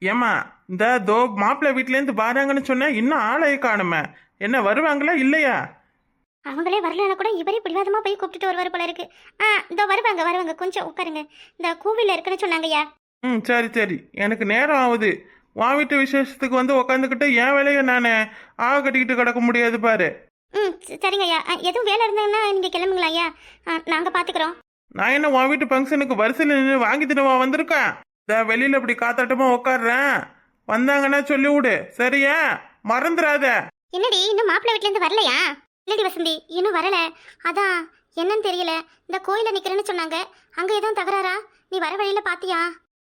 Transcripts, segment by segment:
ஏமா இந்த தோ மாப்பிள்ளை வீட்டிலேருந்து வராங்கன்னு சொன்னேன், இன்னும் ஆளைய காணுமே. என்ன வருவாங்களா இல்லையா? அவங்களே வரலன்னா கூட இவரே பிடிவாதமா போய் கூப்பிட்டுட்டு வருவார் போல இருக்கு. இதோ வருவாங்க வருவாங்க, கொஞ்சம் உட்காருங்க. இந்த கோவில்ல இருக்குன்னு சொன்னாங்கய்யா. ம், சரி சரி, எனக்கு நேரம் ஆகுது. உன் வீட்டு விசேஷத்துக்கு வந்து உக்காந்துக்கிட்டு என் வேலையை நான் கட்டிக்கிட்டு கிடக்க முடியாது பாரு. சரிங்க ஐயா. எதுவும் வேலை இருந்தாங்கன்னா நீங்க கிளம்புங்களா ஐயா? நாங்க பாத்துக்கிறோம். நான் என்ன உன் வீட்டு ஃபங்க்ஷனுக்கு வரிசையில் நின்று வாங்கி தினவா வந்திருக்கேன்? இந்த வெளியில இப்படி காத்தாட்டமா உட்காடுறேன், வந்தாங்கன்னா சொல்லி விடு சரியா? மறந்துடாத. என்னடி இன்னும் மாப்பிள்ளை வீட்டுல இருந்து வரலையா? இல்லடி வசந்தி, இன்னும் வரல. அதான் என்னன்னு தெரியல. இந்த கோயில நிக்கிறேன்னு சொன்னாங்க, அங்க எதுவும் தகராறா? நீ வர வழியில பாத்தியா?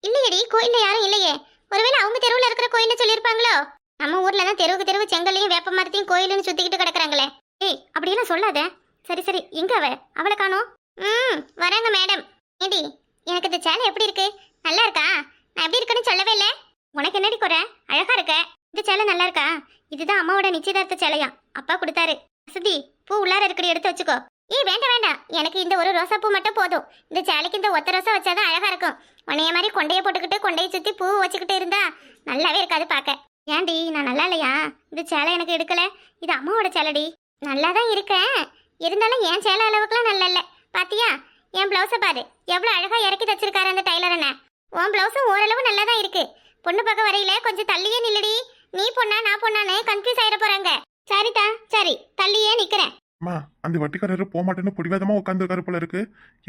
இல்லையடி, கோயில்ல யாரும் இல்லையே. ஒருவேளை அவங்க தெருவுல இருக்கிற கோயில்ல சொல்லியிருப்பாங்களோ. நம்ம ஊர்ல தான் தெருவுக்கு தெருவு செங்கல்லையும் வேப்ப மரத்தையும் கோயிலுன்னு சுத்திக்கிட்டு கிடக்குறாங்களே. ஏய், அப்படியெல்லாம் சொல்லாத. சரி சரி, எங்க அவளை காணோம். வராங்க மேடம். ஏடி, எனக்கு இந்த சேலை எப்படி இருக்கு? நல்லா இருக்கா? நான் எப்படி இருக்குன்னு சொல்லவே இல்லை. உனக்கு என்னடி குறை? அழகா இருக்க. இந்த சேலை நல்லா இருக்கா? இதுதான் அம்மாவோட நிச்சயதார்த்த சேலையா, அப்பா கொடுத்தாரு. வசதி, பூ உள்ளார இருக்கடி, எடுத்து வச்சுக்கோ. வேண்டாம் வேண்டாம், எனக்கு இந்த ஒரு ரோசா பூ மட்டும் போதும். இந்த சேலைக்கு இந்த ஒத்த ரோசா வச்சாதான் அழகா இருக்கும். உன்னைய மாதிரி கொண்டைய போட்டுக்கிட்டு கொண்டையை சுத்தி பூ வச்சுக்கிட்டு இருந்தா நல்லாவே இருக்காது பார்க்க. ஏன்டி, நான் நல்லா இல்லையா? இந்த சேலை எனக்கு எடுக்கல. இது அம்மாவோட சேலைடி. நல்லா தான் இருக்கேன், இருந்தாலும் என் சேலை அளவுக்குலாம் நல்லா இல்லை. பாத்தியா என் பிளவுஸை பாரு, எவ்வளோ அழகா இறக்கி தச்சிருக்காரு அந்த டைலர் என்ன. உன் பிளவுஸும் ஓரளவு நல்லா தான் இருக்கு. பொண்ணு பார்க்க வரையில கொஞ்சம் தள்ளியே நில்லடி. நீ பொண்ணா நான் பொண்ணான்னு கன்ஃபியூஸ் ஆயிட போறாங்க. சரிதா, சரி தள்ளியே நிக்கிறேன். அம்மா, அந்த வட்டிக்காரரு போக மாட்டேன்னு பிடிவாதமா உட்காந்துருக்காரு போல இருக்கு.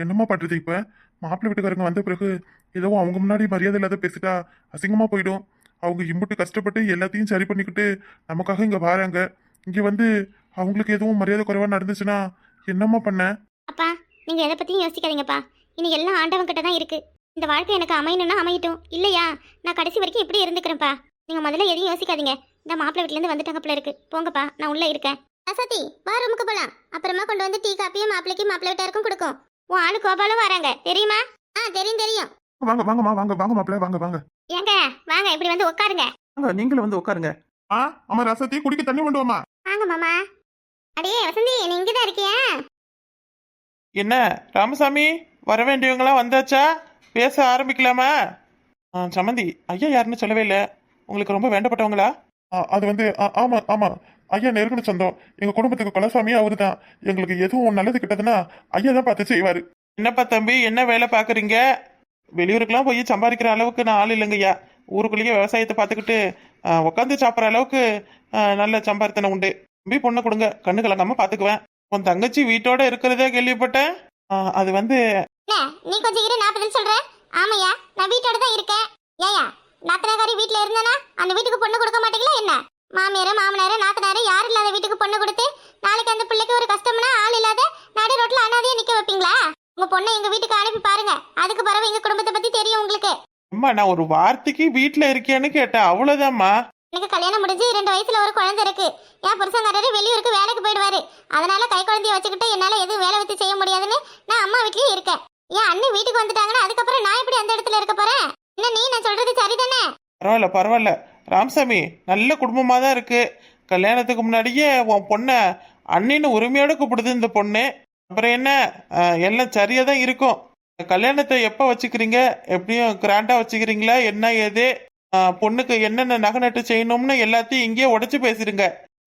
என்னம்மா பண்றது இப்ப? மாப்பிள்ளை வீட்டுக்காரங்க வந்த பிறகு ஏதோ அவங்க முன்னாடி மரியாதை இல்லாத பேசிட்டா அசிங்கமா போயிடும். அவங்க இம்புட்டு கஷ்டப்பட்டு எல்லாத்தையும் சரி பண்ணிக்கிட்டு நமக்காக இங்க வராங்க. இங்க வந்து அவங்களுக்கு எதுவும் மரியாதை குறைவா நடந்துச்சுன்னா என்னம்மா பண்ண? அப்பா, நீங்க எதை பத்தியும் யோசிக்காதீங்கப்பா. இனி எல்லாம் ஆண்டவன் கிட்ட தான் இருக்கு. இந்த வாழ்க்கை எனக்கு அமையணும்னா அமையட்டும், இல்லையா நான் கடைசி வரைக்கும் இப்படி இருந்துக்கிறேன்ப்பா. நீங்க முதல்ல எதையும் யோசிக்காதீங்க. இந்த மாப்பிள்ளை வீட்டுல இருந்து வந்துட்டாங்க போல இருக்கு. போங்கப்பா, நான் உள்ள இருக்கேன். சதி, வா ரூமுக்கு போலாம். அப்புறமா கொண்டு வந்து டீ காப்பியும் மாப்பிள்ளைக்கு மாப்பிள்ளை வீட்டாருக்கும் கொடுக்கும். உன் ஆளு கோபாலும் வராங்க, தெரியுமா? தெரியும் தெரியும். வாங்க வாங்கம்மா, வாங்க வாங்க மாப்பிள்ளை, வாங்க வாங்க. ஏங்க வாங்க, இப்படி வந்து உட்காருங்க. நீங்களும் வந்து உட்காருங்க. அம்மா, ரசத்தி குடிக்க தண்ணி கொண்டு வாமா. வாங்க மாமா. அடே வசந்தி, நீ இங்கதான் இருக்கியா? என்ன ராமசாமி, வர வேண்டியவங்களாம் வந்தாச்சா? பேச ஆரம்பிக்கலாமா? சம்மந்தி, ஐயா யாருன்னு சொல்லவே இல்லை. உங்களுக்கு ரொம்ப வேண்டப்பட்டவங்களா? அது வந்து ஆமா ஆமா, ஐயா நெருங்கின சொந்தம். எங்க குடும்பத்துக்கு குலசாமியே அவரு தான். எங்களுக்கு எதுவும் நல்லது கிட்டதுன்னா ஐயா தான் பார்த்து செய்வாரு. என்னப்பா தம்பி, என்ன வேலை பார்க்குறீங்க? வெளியூருக்கெல்லாம் போய் சம்பாதிக்கிற அளவுக்கு நான் ஆள் இல்லைங்கய்யா. ஊருக்குள்ளேயே விவசாயத்தை பார்த்துக்கிட்டு உட்காந்து சாப்பிட்ற அளவுக்கு நல்ல சம்பாதித்தனை உண்டு. தம்பி, பொண்ணை கொடுங்க, கண்ணு கலங்காம பார்த்துக்குவேன். உன் தங்கச்சி வீட்டோட இருக்கிறதே கேள்விப்பட்டேன். அது வந்து நீ கொஞ்சம் இரு, நான் பதில் சொல்றேன். ஆமையா, நான் வீட்டோட தான் இருக்கேன். ஏயா, நாத்தனாரி வீட்டுல இருந்தானா அந்த வீட்டுக்கு பொண்ணு கொடுக்க மாட்டீங்களா என்ன? மாமியார மாமனார நாத்தனார யாரும் இல்லாத வீட்டுக்கு பொண்ணு கொடுத்து நாளைக்கு அந்த பிள்ளைக்கு ஒரு கஷ்டம்னா ஆள் இல்லாத நடு ரோட்ல அனாதையா நிக்க வைப்பீங்களா? உங்க பொண்ணை எங்க வீட்டுக்கு அனுப்பி பாருங்க, அதுக்கு பிறகு எங்க குடும்பத்தை பத்தி தெரியும் உங்களுக்கு. அம்மா, நான் ஒரு வார்த்தைக்கு வீட்டுல இருக்கேன்னு கேட்டேன், அவ்வளவுதான்மா. எனக்கு கல்யாணம் முடிஞ்சு 2 வயசுல ஒரு குழந்தை இருக்கு. என் புருஷங்காரரு வெளியூருக்கு வேலைக்கு போயிடுவாரு. அதனால கை குழந்தைய வச்சுக்கிட்டு என்னால எதுவும் வேலை வச்சு செய்ய முடியாதுன்னு நான் அம்மா வீட்லயே இருக்கேன். என் அண்ணி வீட்டுக்கு வந்துட்டாங்கன்னா அதுக்கப்புறம் நான் எப்படி அந்த இடத்துல இருக்க போறேன்? என்ன நீ நான் சொல்றது சரிதானே? பரவாயில்ல பரவாயில்ல ராமசாமி, நல்ல குடும்பமா தான் இருக்கு. கல்யாணத்துக்கு முன்னாடியே உன் பொண்ணை அண்ணின்னு உரிமையோட கூப்பிடுது இந்த பொண்ணு. அப்புறம் என்ன, எல்லாம் சரியா தான் இருக்கும். கல்யாணத்தை எப்போ வச்சுக்கிறீங்க? எப்படியும் கிராண்டா வச்சுக்கிறீங்களா? என்ன ஏது, பொண்ணுக்கு என்னென்ன நகை நட்டு செய்யணும்னு எல்லாத்தையும் இங்கேயே உடைச்சு பேசிடுங்க.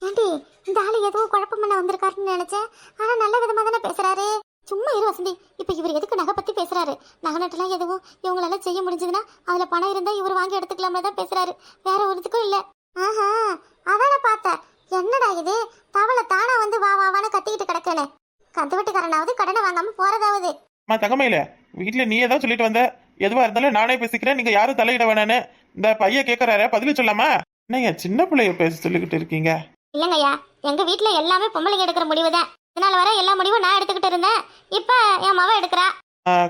ஏண்டி, இந்த ஆளு ஏதோ குழப்பம் பண்ண வந்திருக்காருன்னு நினைச்சேன். ஆனா நல்ல விதமா தானே பேசுறாரு. சும்மா இரு வசந்தி, இப்ப இவர் எதுக்கு நகை பத்தி பேசுறாரு? நகை நட்டுலாம் எதுவும் இவங்களால செய்ய முடிஞ்சதுன்னா அதுல பணம் இருந்தா இவர் வாங்கி எடுத்துக்கலாம்னு தான் பேசுறாரு, வேற ஒருத்துக்கும் இல்ல. ஆஹா, அதான பார்த்தேன். என்னடா இது, தவளை தானா வந்து வா வாவான்னு கத்திக்கிட்டு கிடக்கனே. கந்து வீட்டுக்காரனாவது கடனை வாங்காம போறதாவது. தங்கமையில வீட்டுல நீ ஏதாவது சொல்லிட்டு வந்த, எதுவா இருந்தாலும் நானே பேசிக்கிறேன், நீங்க யாரும் தலையிட வேணான்னு. இந்த பையன் கேட்கறாரு, பதில் சொல்லாமா? என்னங்க சின்ன பிள்ளைய பேச சொல்லிக்கிட்டு இருக்கீங்க? இல்லங்கய்யா, எங்க வீட்டுல எல்லாமே பொம்பளைங்க எடுக்கிற முடிவுதான். இதனால வர எல்லா முடிவும் நான் எடுத்துக்கிட்டு இருந்தேன். இப்ப என் மவ எடுக்கிறா.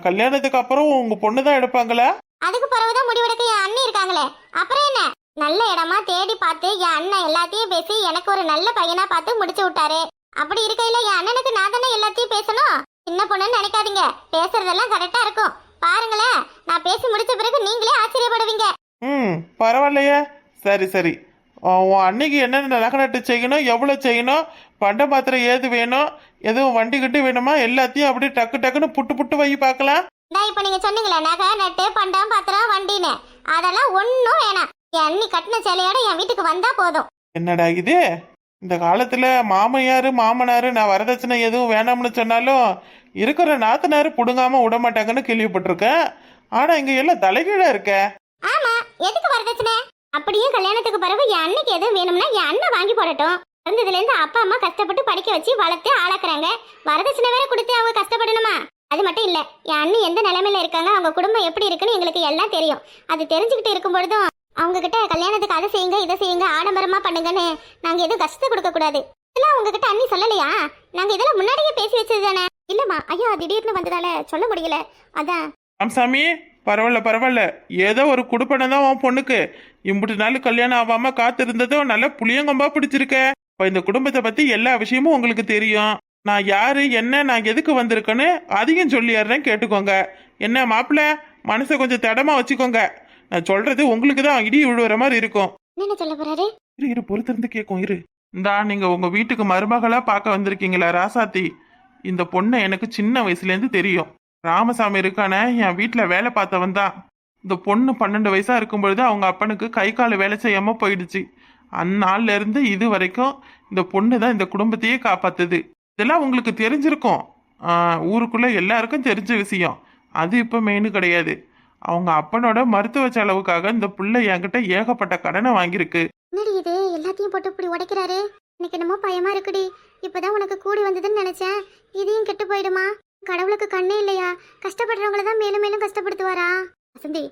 கல்யாணத்துக்கு அப்புறம் உங்க பொண்ணு தான் எடுப்பாங்களா? அதுக்கு பிறகுதான் முடிவெடுக்க என் அண்ணி இருக்காங்களே. அப்புறம் என்ன, நல்ல இடமா தேடி பார்த்து என் அண்ணன் எல்லாத்தையும் பேசி எனக்கு ஒரு நல்ல பையனா பார்த்து முடிச்சு விட்டாரு. அப்படி இருக்கையில என் அண்ணனுக்கு நான் தானே எல்லாத்தையும் பேசணும். சின்ன பொண்ணுன்னு நினைக்காதீங்க, பேசுறதெல்லாம் கரெக்டா இருக்கும். பாருங்களேன், நான் பேசி முடிச்ச பிறகு நீங்களே ஆச்சரியப்படுவீங்க. பரவாயில்லையே. சரி சரி, உன் அன்னைக்கு என்னென்ன நகை நட்டு செய்யணும், எவ்வளோ செய்யணும், பண்ட பாத்திரம் ஏது வேணும், எதுவும் வண்டி கட்டு வேணுமா, எல்லாத்தையும் அப்படியே டக்கு டக்குன்னு புட்டு புட்டு வை பார்க்கலாம். இந்தா இப்ப நீங்க சொன்னீங்களே நகை நட்டு பண்டம் பாத்திரம் வண்டின்னு அதெல்லாம் ஒன்றும் வேணாம். என் அண்ணி கட்டின சேலையோட என் வீட்டுக்கு வந்தா போதும். என்னடா இது, இந்த காலத்துல மாமையாரு மாமனாரு நான் வரதட்சணை எதுவும் வேணாம்னு சொன்னாலும் இருக்கிற நாத்தனாரு புடுங்காம விட மாட்டாங்கன்னு கேள்விப்பட்டிருக்கேன். ஆனா இங்க எல்லாம் தலைகீழா இருக்க. ஆமா, எதுக்கு வரதட்சணை? அப்படியே கல்யாணத்துக்கு பிறகு என் அண்ணிக்கு எதுவும் வேணும்னா என் அண்ணன் வாங்கி போடட்டும். பிறந்ததுல இருந்து அப்பா அம்மா கஷ்டப்பட்டு படிக்க வச்சு வளர்த்து ஆளாக்குறாங்க. வரதட்சணை வேற கொடுத்து அவங்க கஷ்டப்படணுமா? அது மட்டும் இல்ல, என் அண்ணி எந்த நிலைமையில இருக்காங்க, அவங்க குடும்பம் எப்படி இருக்குன்னு எங்களுக்கு எல்லாம் தெரியும். அது தெரிஞ்சுக்கிட்டு இருக்கும் பொழுதும் அவங்க கிட்ட கல்யாணத்துக்கு அதை செய்யுங்க இதை செய்யுங்க ஆடம்பரமா பண்ணுங்கன்னு நாங்க எதுவும் கஷ்டத்தை கொடுக்க கூடாது. இதெல்லாம் உங்ககிட்ட அண்ணி சொல்லலையா? நாங்க இதெல்லாம் முன்னாடியே பேசி வச்சது தானே. இல்லம்மா, ஐயா திடீர்னு வந்ததால சொல்ல முடியல, அதான். ராமசாமி, பரவாயில்ல பரவாயில்ல, ஏதோ ஒரு குடுப்பனை தான் உன் பொண்ணுக்கு. இம்புட்டு நாள் கல்யாணம் ஆகாம காத்து இருந்ததும் நல்ல புளியங்கொம்பா பிடிச்சிருக்க. இப்போ இந்த குடும்பத்தை பத்தி எல்லா விஷயமும் உங்களுக்கு தெரியும். நான் யாரு என்ன நான் எதுக்கு வந்திருக்கேன்னு அதையும் சொல்லிடுறேன், கேட்டுக்கோங்க. என்ன மாப்பிள்ள, மனசை கொஞ்சம் தடமா வச்சுக்கோங்க. நான் சொல்றது உங்களுக்கு தான் இடி விழுவுற மாதிரி இருக்கும். என்ன சொல்ல போறாரு? இரு பொறுத்திருந்து கேட்கும் இரு. இந்தா நீங்க உங்க வீட்டுக்கு மருமகளா பார்க்க வந்திருக்கீங்களா ராசாத்தி? இந்த பொண்ணை எனக்கு சின்ன வயசுல இருந்து தெரியும். ராமசாமி இருக்கான என் வீட்டுல வேலை பார்த்தவன் தான். இந்த பொண்ணு 12 வயசா இருக்கும் பொழுது அவங்க அப்பனுக்கு கை கால் வேலை செய்யாம போயிடுச்சு. அந்நாள்ல இருந்து இது வரைக்கும் இந்த பொண்ணு தான் இந்த குடும்பத்தையே காப்பாத்துது. இதெல்லாம் உங்களுக்கு தெரிஞ்சிருக்கும். ஊருக்குள்ள எல்லாருக்கும் தெரிஞ்ச விஷயம். அது இப்ப மெயின் கிடையாது. அவங்க அப்பனோட மருத்துவ செலவுக்காக இந்த புள்ள என்கிட்ட ஏகப்பட்ட கடனை வாங்கியிருக்கு. என்னடி இது எல்லாத்தையும் போட்டு இப்படி உடைக்கிறாரு? எனக்கு என்னமோ பயமா இருக்குடி. இப்பதான் உனக்கு கூடி வந்ததுன்னு நினைச்சேன். இதையும் கெட்டு போயிடுமா? கடவுளுக்கு கண்ணே இல்லையா? கஷ்டப்படுறவங்கள தான் மேலும் மேலும் கஷ்டப்படுத்துவாரா? வசந்தி,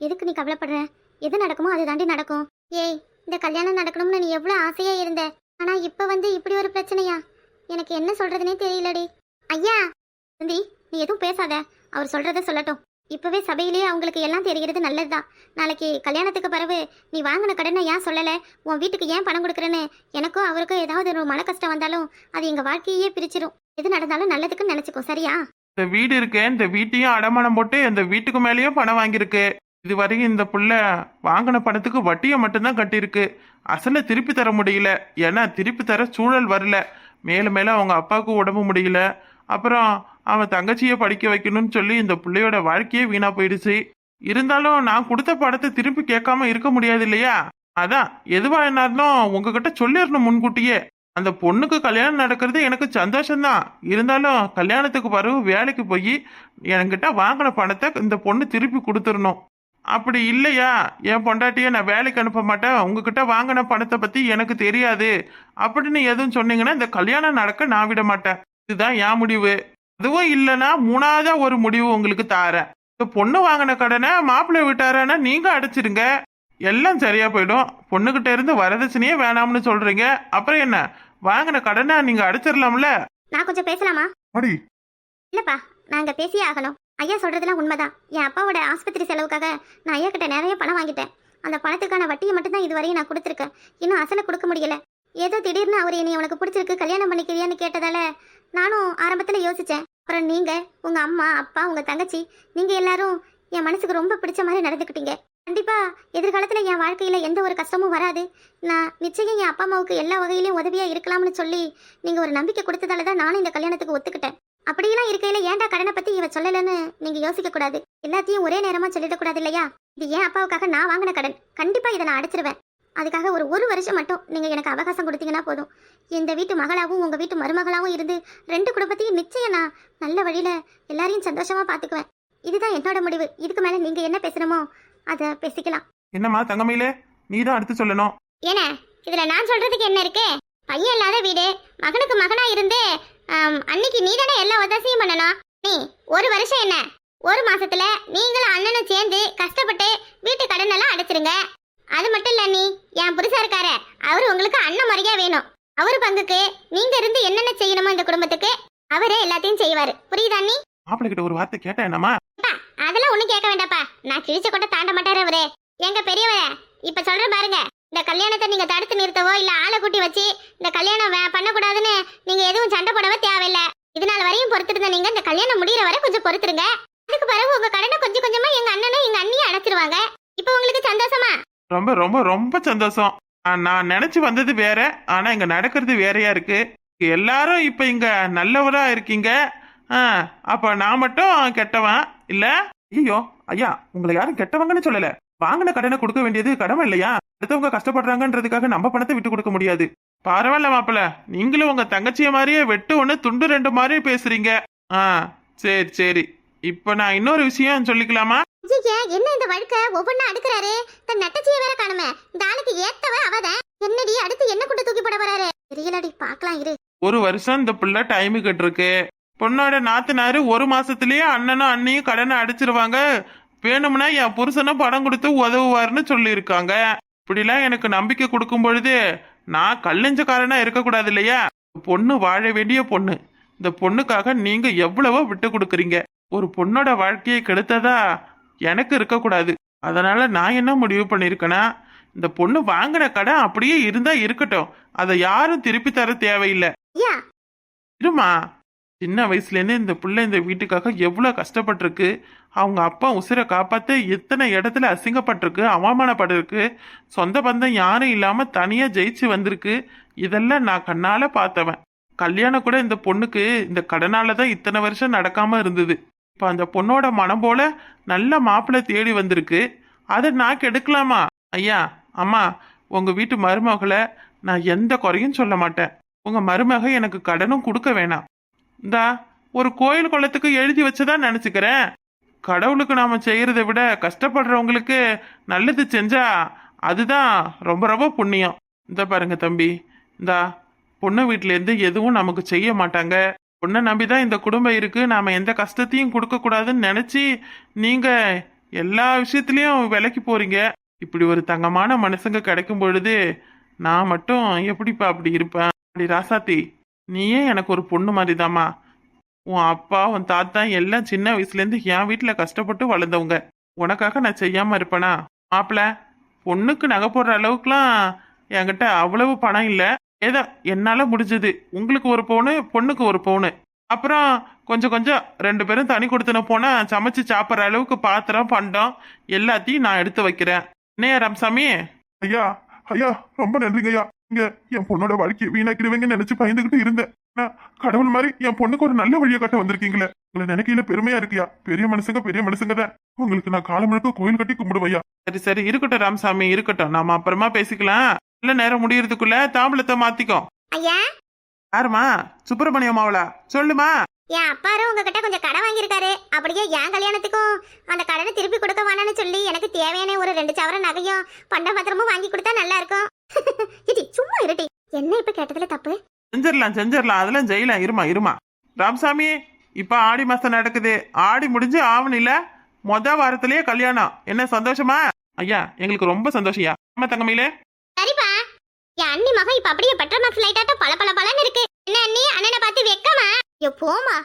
எதுக்கு நீ கவலைப்படுற? எது நடக்குமோ அது தாண்டி நடக்கும். ஏய், இந்த கல்யாணம் நடக்கணும்னு நீ எவ்வளவு ஆசையா இருந்த. ஆனா இப்ப வந்து இப்படி ஒரு பிரச்சனையா? எனக்கு என்ன சொல்றதுனே தெரியலடி. ஐயா வசந்தி, நீ எதுவும் பேசாத. அவர் சொல்றத சொல்லட்டும். இப்பவே சபையிலேயே அவங்களுக்கு எல்லாம் தெரிகிறது நல்லதுதான். நாளைக்கு கல்யாணத்துக்கு பிறகு நீ வாங்கின கடனை ஏன் சொல்லலை, உன் வீட்டுக்கு ஏன் பணம் கொடுக்குறேன்னு எனக்கும் அவருக்கும் ஏதாவது ஒரு மன கஷ்டம் வந்தாலும் அது எங்க வாழ்க்கையே பிரிச்சிரும். எது நடந்தாலும் நல்லதுக்குன்னு நினைச்சுக்கோ, சரியா? இந்த வீடு இருக்கு, இந்த வீட்டையும் அடமானம் போட்டு இந்த வீட்டுக்கு மேலேயும் பணம் வாங்கியிருக்கு. இது வரைக்கும் இந்த புள்ள வாங்கின பணத்துக்கு வட்டியை மட்டும்தான் கட்டியிருக்கு. அசலை திருப்பி தர முடியல. ஏன்னா திருப்பி தர சூழல் வரல. மேலும் மேலும் அவங்க அப்பாவுக்கு உடம்பு முடியல. அப்புறம் அவன் தங்கச்சியை படிக்க வைக்கணும்னு சொல்லி இந்த பிள்ளையோட வாழ்க்கையே வீணா போயிடுச்சு. இருந்தாலும் நான் கொடுத்த படத்தை திருப்பி கேட்காம இருக்க முடியாது இல்லையா? அதான் எதுவா இருந்தாலும் உங்ககிட்ட சொல்லிடணும் முன்கூட்டியே. அந்த பொண்ணுக்கு கல்யாணம் நடக்கிறது எனக்கு சந்தோஷம்தான். இருந்தாலும் கல்யாணத்துக்கு பிறகு வேலைக்கு போய் என்கிட்ட வாங்கின பணத்தை இந்த பொண்ணு திருப்பி கொடுத்துடணும். அப்படி இல்லையா என் பொண்டாட்டியை நான் வேலைக்கு அனுப்ப மாட்டேன், உங்ககிட்ட வாங்கின பணத்தை பத்தி எனக்கு தெரியாது அப்படின்னு எதுவும் சொன்னீங்கன்னா இந்த கல்யாணம் நடக்க நான் விட மாட்டேன். இதுதான் என் முடிவு. அதுவும் இல்லைன்னா 3ஆவதா ஒரு முடிவு உங்களுக்கு தாரேன். இந்த பொண்ணு வாங்கின கடனை மாப்பிள்ளை விட்டாரன்னா நீங்க அடைச்சிருங்க, எல்லாம் சரியா போயிடும். பொண்ணுகிட்ட இருந்து வரதட்சணையே வேணாம்னு சொல்றீங்க, அப்புறம் என்ன, வாங்கின கடனை நீங்க அடைச்சிடலாம்ல. நான் கொஞ்சம் பேசலாமா? அடி இல்லப்பா, நாங்க பேசியே ஆகணும். ஐயா சொல்றதுலாம் உண்மைதான். என் அப்பாவோட ஆஸ்பத்திரி செலவுக்காக நான் ஐயா கிட்ட நிறைய பணம் வாங்கிட்டேன். அந்த பணத்துக்கான வட்டியை மட்டும்தான் இதுவரையும் நான் கொடுத்துருக்கேன். இன்னும் அசலை கொடுக்க முடியல. ஏதோ திடீர்னு அவர் என்னை உனக்கு பிடிச்சிருக்கு கல்யாணம் பண்ணிக்கிறியான்னு கேட்டதால நானும் ஆரம்பத்துல யோசிச்சேன். அப்புறம் நீங்க, உங்க அம்மா அப்பா, உங்க தங்கச்சி, நீங்க எல்லாரும் என் மனசுக்கு ரொம்ப பிடிச்ச மாதிரி நடந்துக்கிட்டீங்க. கண்டிப்பா எதிர்காலத்துல என் வாழ்க்கையில எந்த ஒரு கஷ்டமும் வராது. நான் நிச்சயம் என் அப்பா அம்மாவுக்கு எல்லா வகையிலையும் உதவியா இருக்கலாம்னு சொல்லி நீங்க ஒரு நம்பிக்கை கொடுத்ததால தான் நானும் இந்த கல்யாணத்துக்கு ஒத்துக்கிட்டேன். அப்படியெல்லாம் இருக்கையில ஏன்டா கடனை பத்தி இவ சொல்லலன்னு நீங்க யோசிக்க கூடாது. எல்லாத்தையும் ஒரே நேரமா சொல்லிடக்கூடாது இல்லையா? இது ஏன் அப்பாவுக்காக நான் வாங்கின கடன். கண்டிப்பா இதை நான் அடைச்சிருவேன். அதுக்காக ஒரு வருஷம் மட்டும் நீங்க எனக்கு அவகாசம் கொடுத்தீங்கன்னா போதும். இந்த வீட்டு மகளாவும் உங்க வீட்டு மருமகளாவும் இருந்து 2 குடும்பத்தையும் நிச்சயம் நான் நல்ல வழியில எல்லாரையும் சந்தோஷமா பாத்துக்குவேன். இதுதான் என்னோட முடிவு. இதுக்கு மேல நீங்க என்ன பேசணுமோ அத பேசிக்கலாம். என்னம்மா தங்கமையிலே, நீ தான் அடுத்து சொல்லணும். ஏன்னா இதுல நான் சொல்றதுக்கு என்ன இருக்கு? பையன் இல்லாத வீடு, மகனுக்கு மகனா இருந்து அன்னைக்கு நீ தானே எல்லா உதவியும் பண்ணணும். நீ 1 வருஷம் என்ன 1 மாசத்துல நீங்களும் அண்ணனும் சேர்ந்து கஷ்டப்பட்டு வீட்டு கடன் எல்லாம் அடைச்சிருங்க. அது மட்டும் இல்ல, நீ என் புருஷா இருக்காரு, அவரு உங்களுக்கு அண்ணன் முறையா வேணும். அவரு பங்குக்கு நீங்க இருந்து என்னென்ன செய்யணுமோ இந்த குடும்பத்துக்கு அவரே எல்லாத்தையும் செய்வாரு. புரியுதா? நீ மாப்பிள்ளை கிட்ட ஒரு வார்த்தை கேட்டா என்னம்மா? அதெல்லாம் ஒண்ணும் கேட்க வேண்டாப்பா. நான் கிழிச்ச கொட்ட தாண்ட மாட்டாரு அவரு. எங்க பெரியவர இப்ப சொல்ற பாருங்க, இந்த கல்யாணத்தை நீங்க தடுத்து நிறுத்தவோ இல்ல ஆளை கூட்டி வச்சு இந்த கல்யாணம் பண்ணக்கூடாதுன்னு நீங்க எதுவும் சண்டை போடவே தேவையில்லை. இதனால வரையும் பொறுத்திருந்த நீங்க இந்த கல்யாணம் முடிகிற வரை கொஞ்சம் பொறுத்துருங்க. அதுக்கு பிறகு உங்க கடனை கொஞ்சம் கொஞ்சமா எங்க அண்ணனும் எங்க அண்ணியும் அடைச்சிருவாங்க. இப்ப உங்களுக்கு சந்தோஷமா? ரொம்ப ரொம்ப ரொம்ப சந்தோஷம். நான் நினைச்சு வந்தது வேற, ஆனா இங்க நடக்கிறது வேறையா இருக்கு. எல்லாரும் இப்ப இங்க நல்லவரா இருக்கீங்க. அப்ப நான் மட்டும் கெட்டவன் இல்ல? ஐயோ ஐயா, உங்களை யாரும் கெட்டவங்கன்னு சொல்லல. வாங்கின கடனை கொடுக்க வேண்டியது கடமை இல்லையா? அடுத்தவங்க கஷ்டப்படுறாங்கன்றதுக்காக நம்ம பணத்தை விட்டு கொடுக்க முடியாது. பரவாயில்ல மாப்பிள, நீங்களும் உங்க தங்கச்சிய மாதிரியே வெட்டு ஒண்ணு துண்டு ரெண்டு மாதிரியே பேசுறீங்க. சரி சரி, இப்ப நான் இன்னொரு விஷயம் சொல்லிக்கலாமா? ஐயா, என்ன இந்த வழுக்க ஒவ்வொன்னா அடுக்குறாரு? தன் நட்டச்சிய வேற காணுமே. இந்த ஆளுக்கு ஏத்தவ அவதான். என்னடி அடுத்து என்ன கொண்டு தூக்கி போட வராரு? தெரியலடி, பாக்கலாம் இரு. ஒரு வருஷம் இந்த பிள்ளை டைம் இருக்கு. பொண்ணோட நாத்தனாரு ஒரு மாசத்திலேயே அண்ணனும் அண்ணியும் கடனை அடிச்சிருவாங்க. வேணும்னா என் புருஷனும் பணம் கொடுத்து உதவுவாருன்னு சொல்லியிருக்காங்க. இப்படிலாம் எனக்கு நம்பிக்கை கொடுக்கும் பொழுது நான் கல்லெஞ்சக்காரனா இருக்கக்கூடாது இல்லையா? பொண்ணு வாழ வேண்டிய பொண்ணு. இந்த பொண்ணுக்காக நீங்க எவ்வளவோ விட்டு கொடுக்குறீங்க. ஒரு பொண்ணோட வாழ்க்கையை கெடுத்ததா எனக்கு இருக்கக்கூடாது. அதனால நான் என்ன முடிவு பண்ணிருக்கேன்னா, இந்த பொண்ணு வாங்கின கடன் அப்படியே இருந்தா இருக்கட்டும். அதை யாரும் திருப்பி தர தேவையில்லை. ஐயா, இருமா, சின்ன வயசுலேருந்து இந்த பிள்ளை இந்த வீட்டுக்காக எவ்வளோ கஷ்டப்பட்டிருக்கு. அவங்க அப்பா உசிரை காப்பாற்ற எத்தனை இடத்துல அசிங்கப்பட்டிருக்கு, அவமானப்பட்டிருக்கு. சொந்த பந்தம் யாரும் இல்லாமல் தனியாக ஜெயிச்சு வந்திருக்கு. இதெல்லாம் நான் கண்ணால் பார்த்தவன். கல்யாணம் கூட இந்த பொண்ணுக்கு இந்த கடனால தான் இத்தனை வருஷம் நடக்காமல் இருந்தது. இப்போ அந்த பொண்ணோட மனம் போல நல்ல மாப்பிள்ளை தேடி வந்திருக்கு. அதை நான் கெடுக்கலாமா? ஐயா அம்மா, உங்கள் வீட்டு மருமகளை நான் எந்த குறையும் சொல்ல மாட்டேன். உங்கள் மருமக எனக்கு கடனும் கொடுக்க வேணாம். இந்தா ஒரு கோயில் குளத்துக்கு எழுதி வச்சுதான் நினச்சிக்கிறேன். கடவுளுக்கு நாம செய்யறதை விட கஷ்டப்படுறவங்களுக்கு நல்லது செஞ்சா அதுதான் ரொம்ப ரொம்ப புண்ணியம். இந்த பாருங்க தம்பி, இந்தா பொண்ணு வீட்டிலேருந்து எதுவும் நமக்கு செய்ய மாட்டாங்க. பொண்ணை நம்பிதான் இந்த குடும்பம் இருக்கு. நாம எந்த கஷ்டத்தையும் கொடுக்க கூடாதுன்னு நினைச்சு நீங்க எல்லா விஷயத்திலயும் விலைக்கு போறீங்க. இப்படி ஒரு தங்கமான மனுஷங்க கிடைக்கும் பொழுது நான் மட்டும் எப்படிப்பா அப்படி இருப்பேன்? அப்படி ராசாத்தி, நீயே எனக்கு ஒரு பொண்ணு மாதிரிதாம்மா. உன் அப்பா உன் தாத்தா எல்லாம் சின்ன வயசுலேருந்து என் வீட்டில் கஷ்டப்பட்டு வளர்ந்தவங்க. உனக்காக நான் செய்யாமல் இருப்பேனா? மாப்பிள்ள, பொண்ணுக்கு நகை போடுற அளவுக்குலாம் என்கிட்ட அவ்வளவு பணம் இல்லை. ஏதோ என்னால் முடிஞ்சது. உங்களுக்கு ஒரு பவுனு, பொண்ணுக்கு ஒரு பவுனு. அப்புறம் கொஞ்சம் கொஞ்சம் 2 பேரும் தனி கொடுத்துன போனால் சமைச்சு சாப்பிட்ற அளவுக்கு பாத்திரம் பண்டம் எல்லாத்தையும் நான் எடுத்து வைக்கிறேன். என்னையா ராமசாமி? ஐயா ஐயா, ரொம்ப நன்றிங்க ஐயா. இங்க என் பொண்ணோட வாழ்க்கையை வீணாக்கிடுவீங்கன்னு நினைச்சு பயந்துகிட்டு இருந்தேன். நான் கடவுள் மாதிரி என் பொண்ணுக்கு ஒரு நல்ல வழியை காட்ட வந்திருக்கீங்களே. உங்களை நினைக்கையில பெருமையா இருக்கியா? பெரிய மனுஷங்க தான். உங்களுக்கு நான் காலம் முழுக்க கோயில் கட்டி கும்பிடுவையா. சரி சரி, இருக்கட்டும் ராமசாமி, இருக்கட்டும். நாம அப்புறமா பேசிக்கலாம். நல்ல நேரம் முடியறதுக்குள்ள தாம்பளத்தை மாத்திக்கோ. ஐயா, யாருமா? சுப்பிரமணியம் அவளா? சொல்லுமா. என் அப்பாரும் உங்ககிட்ட கொஞ்சம் கடன் வாங்கியிருக்காரு. அப்படியே என் கல்யாணத்துக்கும் அந்த கடனை திருப்பி கொடுக்க வேணாம்னு சொல்லி எனக்கு தேவையான ஒரு 2 சவரன் நகையும் பண்ட பத்திரமும் வாங்கி கொடுத்தா நல்லா இருக்கும். இடி சும்மா இருட்டி. என்ன இப்ப கேட்டதுல தப்பு? செஞ்சிடலாம், அதெல்லாம் செய்யலாம். இருமா ராமசாமி, இப்ப ஆடி மாசம் நடக்குது. ஆடி முடிஞ்சு ஆவணில வாரத்திலேயே கல்யாணம். என்ன சந்தோஷமா? ஐயா, எங்களுக்கு ரொம்ப சந்தோஷம்யா. ஆமா தங்கமையிலே. சரிப்பா, என் அண்ணி மகன் இப்ப அப்படியே பெட்ரோல் மார்க்ஸ் லைட்டாட்டம் பல பல பலன்னு இருக்கு. என்ன அண்ணி, அண்ணனை பார்த்து வெக்கமா? ஐயோ போமா.